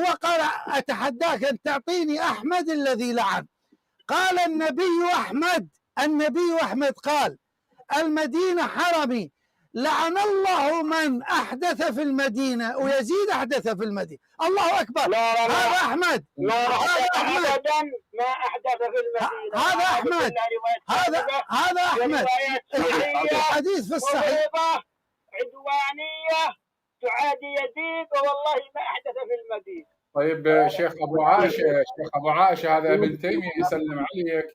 وقال أتحداك أن تعطيني أحمد الذي لعن. قال النبي أحمد قال المدينة حرمي، لعن الله من أحدث في المدينة، ويزيد أحدث في المدينة. الله أكبر. هذا أحمد. هذا أحمد ما أحدث في المدينة. هذا أحمد. هذا أحمد. الحديث في الصحيح. عدوانية تعادي يزيد، والله ما أحدث في المدينة. طيب شيخ أبو عائشة هذا ابن تيمية يسلم عليك.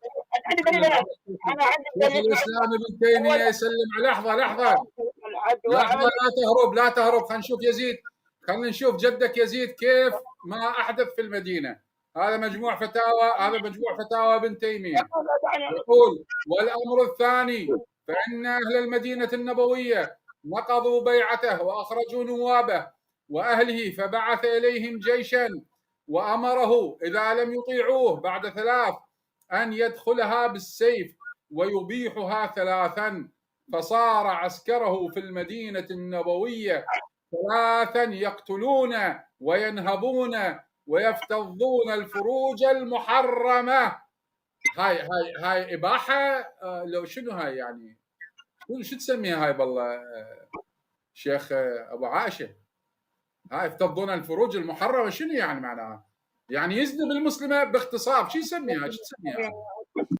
أنا عندي الإسلام ابن تيمية يسلم. لحظة لا تهرب. خلينا نشوف جدك يزيد كيف ما أحدث في المدينة. هذا مجموع فتاوى ابن تيمية. يقول: والأمر الثاني فإن أهل المدينة النبوية نقضوا بيعته وأخرجوا نوابه وأهله، فبعث إليهم جيشا وأمره إذا لم يطيعوه بعد 3 أن يدخلها بالسيف ويبيحها 3، فصار عسكره في المدينة النبوية 3 يقتلون وينهبون ويفتضون الفروج المحرمة. هاي إباحة. لو شنو هاي يعني؟ شو تسميها هاي بالله شيخ أبو عائشة؟ هاي يفتضون الفروج المحرمة شنو يعني معناها؟ يعني يزني بالمسلمة باغتصاب. شو يسميها؟